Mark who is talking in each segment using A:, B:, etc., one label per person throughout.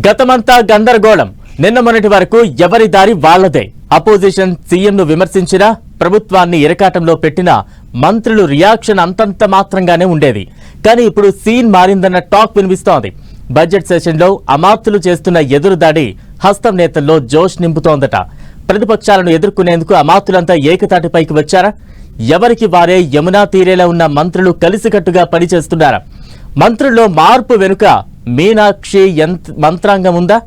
A: గతమంతా గందరగోళం. నిన్న మొన్నటి వరకు ఎవరి దారి వాళ్లదే. అపోజిషన్ సీఎంను విమర్శించినా, ప్రభుత్వాన్ని ఇరకాటంలో పెట్టినా మంత్రులు రియాక్షన్ అంతంత మాత్రంగానే ఉండేది. కానీ ఇప్పుడు సీన్ మారిందన్న టాక్ వినిపిస్తోంది. బడ్జెట్ సెషన్లో అమాత్యులు చేస్తున్న ఎదురుదాడి హస్తం నేతల్లో జోష్ నింపుతోందట. ప్రతిపక్షాలను ఎదుర్కొనేందుకు అమాత్యులంతా ఏకతాటిపైకి వచ్చారా? ఎవరికి వారే యమునా తీరేలా ఉన్న మంత్రులు కలిసికట్టుగా పనిచేస్తున్నారా? మంత్రుల్లో మార్పు వెనుక మీనాక్షి మంత్రాంగం ఉందా?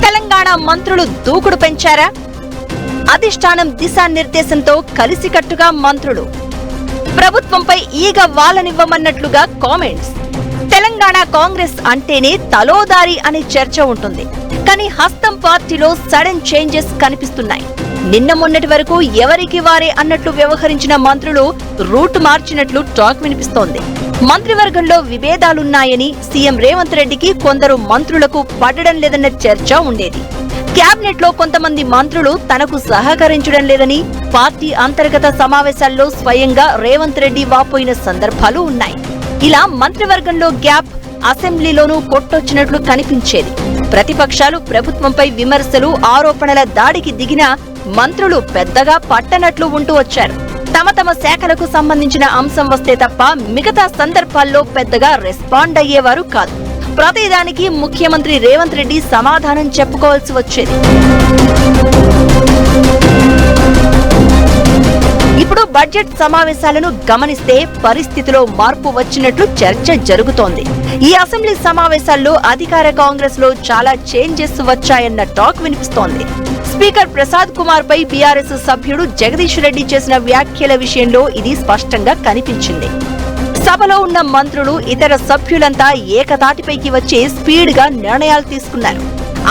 B: తెలంగాణ మంత్రులు దూకుడు పెంచారా? అధిష్టానం దిశానిర్దేశంతో కలిసికట్టుగా మంత్రులు. ప్రభుత్వంపై ఈగ వాలనివ్వమన్నట్లుగా కామెంట్స్. తెలంగాణ కాంగ్రెస్ అంటేనే తలోదారి అనే చర్చ ఉంటుంది. కానీ హస్తం పార్టీలో సడన్ చేంజెస్ కనిపిస్తున్నాయి. నిన్న మొన్నటి వరకు ఎవరికి వారే అన్నట్లు వ్యవహరించిన మంత్రులు రూట్ మార్చినట్లు టాక్ వినిపిస్తోంది. మంత్రివర్గంలో విభేదాలున్నాయని సీఎం రేవంత్ రెడ్డికి కొందరు మంత్రులకు పడడం లేదన్న చర్చ ఉండేది. క్యాబినెట్ లో కొంతమంది మంత్రులు తనకు సహకరించడం లేదని పార్టీ అంతర్గత సమావేశాల్లో స్వయంగా రేవంత్ రెడ్డి వాపోయిన సందర్భాలు ఉన్నాయి. ఇలా మంత్రివర్గంలో గ్యాప్ అసెంబ్లీలోనూ కొట్టొచ్చినట్లు కనిపించేది. ప్రతిపక్షాలు ప్రభుత్వంపై విమర్శలు, ఆరోపణల దాడికి దిగినా మంత్రులు పెద్దగా పట్టనట్లు ఉంటూ వచ్చారు. తమ తమ శాఖలకు సంబంధించిన అంశం వస్తే తప్ప మిగతా సందర్భాల్లో పెద్దగా రెస్పాండ్ అయ్యేవారు కాదు. ప్రతిదానికి ముఖ్యమంత్రి రేవంత్ రెడ్డి సమాధానం చెప్పుకోవాల్సి వచ్చేది. ఇప్పుడు బడ్జెట్ సమావేశాలను గమనిస్తే పరిస్థితిలో మార్పు వచ్చినట్లు చర్చ జరుగుతోంది. ఈ అసెంబ్లీ సమావేశాల్లో అధికార కాంగ్రెస్ లో చాలా చేంజెస్ వచ్చాయన్న టాక్ వినిపిస్తోంది. స్పీకర్ ప్రసాద్ కుమార్ పై బీఆర్ఎస్ సభ్యుడు జగదీష్ రెడ్డి చేసిన వ్యాఖ్యల విషయంలో ఇది స్పష్టంగా కనిపించింది. సభలో ఉన్న మంత్రులు, ఇతర సభ్యులంతా ఏకతాటిపైకి వచ్చి స్పీడ్ గా నిర్ణయాలు తీసుకున్నారు.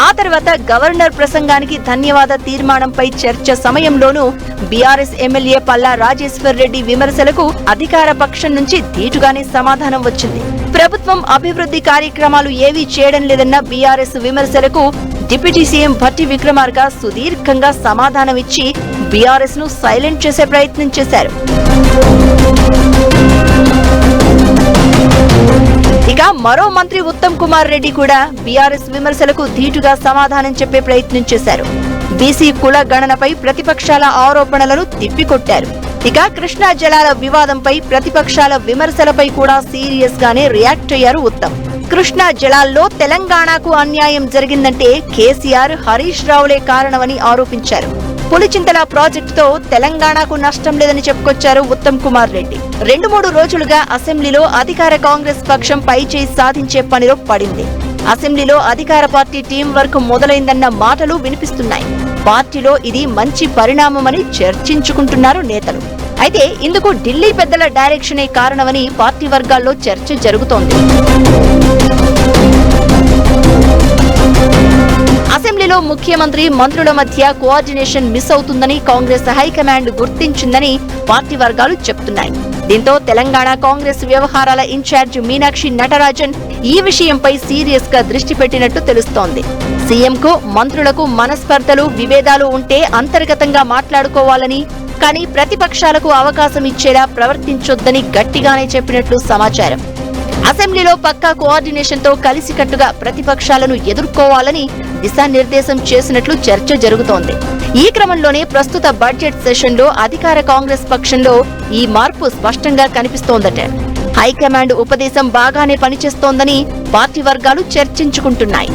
B: ఆ తర్వాత గవర్నర్ ప్రసంగానికి ధన్యవాద తీర్మానంపై చర్చ సమయంలోనూ బీఆర్ఎస్ ఎమ్మెల్యే పల్లా రాజేశ్వర్ రెడ్డి విమర్శలకు అధికార పక్షం నుంచి ధీటుగానే సమాధానం వచ్చింది. ప్రభుత్వం అభివృద్ధి కార్యక్రమాలు ఏవీ చేయడం లేదన్న బీఆర్ఎస్ విమర్శలకు డిప్యూటీ సీఎం భట్టి విక్రమార్క సుదీర్ఘంగా సమాధానమిచ్చి బీఆర్ఎస్ ను సైలెంట్ చేసే ప్రయత్నం చేశారు. ఇక మరో మంత్రి ఉత్తమ్ కుమార్ రెడ్డి కూడా బీఆర్ఎస్ విమర్శలకు ధీటుగా సమాధానం చెప్పే ప్రయత్నం చేశారు. బీసీ కుల గణనపై ప్రతిపక్షాల ఆరోపణలను తిప్పికొట్టారు. ఇక కృష్ణా జలాల వివాదంపై ప్రతిపక్షాల విమర్శలపై కూడా సీరియస్ గానే రియాక్ట్ అయ్యారు ఉత్తమ్. కృష్ణా జలాల్లో తెలంగాణకు అన్యాయం జరిగిందంటే కేసీఆర్, హరీష్ రావులే కారణమని ఆరోపించారు. పులిచింతల ప్రాజెక్టుతో తెలంగాణకు నష్టం లేదని చెప్పుకొచ్చారు ఉత్తమ్ కుమార్ రెడ్డి. 2-3 రోజులుగా అసెంబ్లీలో అధికార కాంగ్రెస్ పక్షం పైచేయి సాధించే పనిలో పడింది. అసెంబ్లీలో అధికార పార్టీ టీం వర్క్ మొదలైందన్న మాటలు వినిపిస్తున్నాయి. పార్టీలో ఇది మంచి పరిణామమని చర్చించుకుంటున్నారు నేతలు. అయితే ఇందుకు ఢిల్లీ పెద్దల డైరెక్షనే కారణమని పార్టీ వర్గాల్లో చర్చ జరుగుతోంది. అసెంబ్లీలో ముఖ్యమంత్రి, మంత్రుల మధ్య కోఆర్డినేషన్ మిస్ అవుతుందని కాంగ్రెస్ హైకమాండ్ గుర్తించిందని పార్టీ వర్గాలు చెప్తున్నాయి. దీంతో తెలంగాణ కాంగ్రెస్ వ్యవహారాల ఇన్ఛార్జ్ మీనాక్షి నటరాజన్ ఈ విషయంపై సీరియస్ గా దృష్టి పెట్టినట్టు తెలుస్తోంది. సీఎంకు, మంత్రులకు మనస్పర్ధలు, విభేదాలు ఉంటే అంతర్గతంగా మాట్లాడుకోవాలని, కానీ ప్రతిపక్షాలకు అవకాశం ఇచ్చేలా ప్రవర్తించొద్దని గట్టిగానే చెప్పినట్లు సమాచారం. అసెంబ్లీలో పక్కా కోఆర్డినేషన్ తో కలిసికట్టుగా ప్రతిపక్షాలను ఎదుర్కోవాలని దిశానిర్దేశం చేసినట్లు చర్చ జరుగుతోంది. ఈ క్రమంలోనే ప్రస్తుత బడ్జెట్ సెషన్ లో అధికార కాంగ్రెస్ పక్షంలో ఈ మార్పు స్పష్టంగా కనిపిస్తోందట. హైకమాండ్ ఉపదేశం బాగానే పనిచేస్తోందని పార్టీ వర్గాలు చర్చించుకుంటున్నాయి.